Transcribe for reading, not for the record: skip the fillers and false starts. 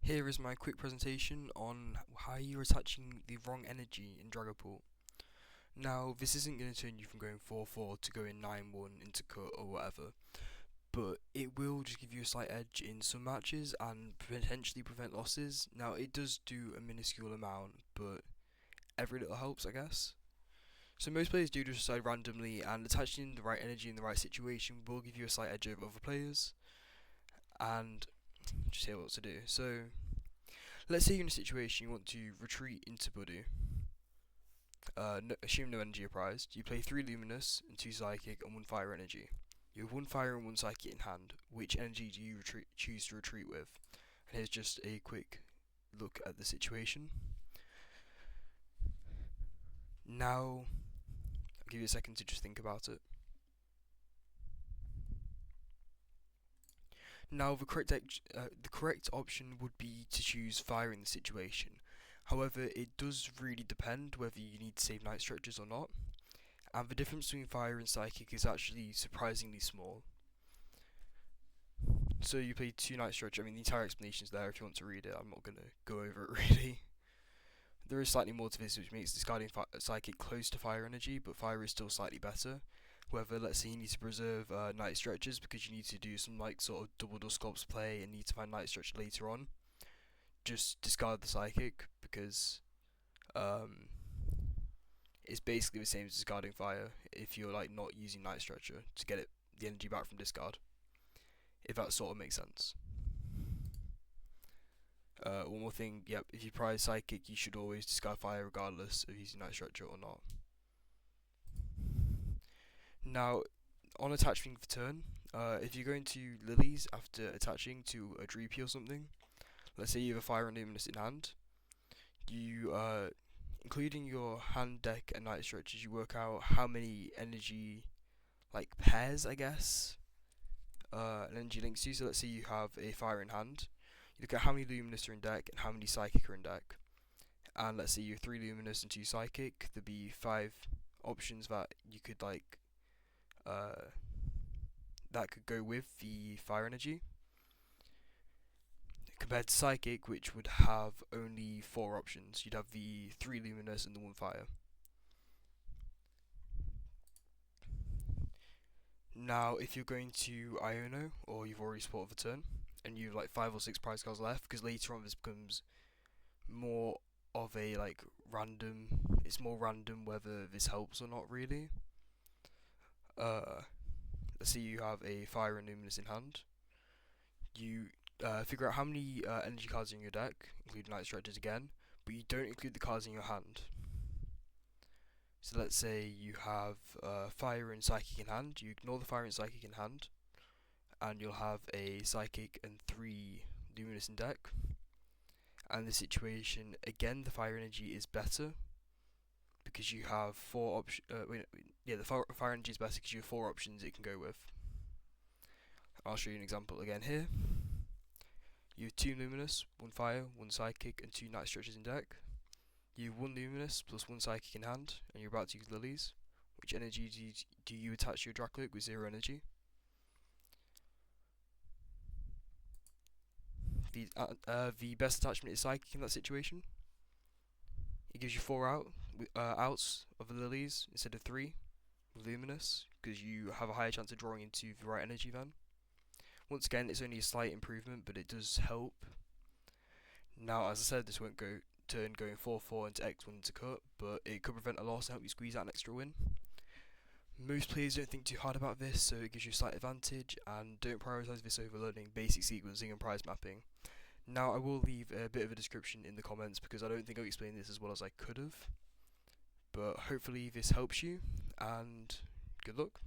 Here is my quick presentation on how you're attaching the wrong energy in Dragapult. Now, this isn't going to turn you from going 4-4 to going 9-1 into cut or whatever, but it will just give you a slight edge in some matches and potentially prevent losses. Now, it does do a minuscule amount, but every little helps, I guess. So most players do just decide randomly, and attaching the right energy in the right situation will give you a slight edge over other players, and just hear what to do. So, let's say you're in a situation you want to retreat into Budu. Assume no energy are prized. You play 3 Luminous and 2 Psychic and 1 Fire energy. You have 1 Fire and 1 Psychic in hand. Which energy do you choose to retreat with? And here's just a quick look at the situation. Now, I'll give you a second to just think about it. Now, the correct option would be to choose Fire in the situation. However, it does really depend whether you need to save Night Stretchers or not, and the difference between Fire and Psychic is actually surprisingly small. So you play 2 Night Stretchers. I mean, the entire explanation is there if you want to read it. I'm not going to go over it really. There is slightly more to this, which makes discarding Psychic close to Fire energy, but Fire is still slightly better. However, let's say you need to preserve Night Stretchers because you need to do some like sort of double Dusclops play and need to find Night Stretcher later on. Just discard the Psychic because it's basically the same as discarding Fire if you're like not using Night Stretcher to get the energy back from discard. If that sort of makes sense. One more thing, yep, if you prize Psychic, you should always discard Fire regardless of using Night Stretcher or not. Now, on attaching for turn, if you're going to Lilies after attaching to a Dreepy or something, let's say you have a Fire and Luminous in hand, you, including your hand deck and Night Stretchers, you work out how many energy, like pairs, I guess, an energy links to. So let's say you have a Fire in hand, you look at how many Luminous are in deck and how many Psychic are in deck. And let's say you have 3 Luminous and 2 Psychic, there'd be 5 options that you could like that could go with the Fire energy, compared to Psychic, which would have only 4 options. You'd have the 3 Luminous and the 1 Fire. Now, if you're going to Iono, or you've already spotted the turn, and you've like 5 or 6 prize cards left, because later on this becomes more of a like random, it's more random whether this helps or not really. Let's say you have a Fire and Luminous in hand. You figure out how many energy cards are in your deck, including Night Stretchers again, but you don't include the cards in your hand. So let's say you have Fire and Psychic in hand, you ignore the Fire and Psychic in hand, and you'll have a Psychic and 3 Luminous in deck. And the situation, again, the Fire energy is better, because you have 4 options, the Fire energy is better because you have 4 options it can go with. I'll show you an example again here. You have 2 Luminous, 1 Fire, 1 Psychic, and 2 Night Stretchers in deck. You have 1 Luminous plus 1 Psychic in hand, and you're about to use Lilies. Which energy do you attach to your Dracolic with 0 energy? The best attachment is Psychic in that situation. It gives you 4 outs of the Lilies instead of 3 with Luminous, because you have a higher chance of drawing into the right energy then. Once again, it's only a slight improvement, but it does help. Now, as I said, this won't turn going 4-4 into X1 into cut, but it could prevent a loss and help you squeeze out an extra win. Most players don't think too hard about this, so it gives you a slight advantage, and don't prioritise this over learning basic sequencing and prize mapping. Now, I will leave a bit of a description in the comments because I don't think I've explained this as well as I could have, but hopefully this helps you, and good luck.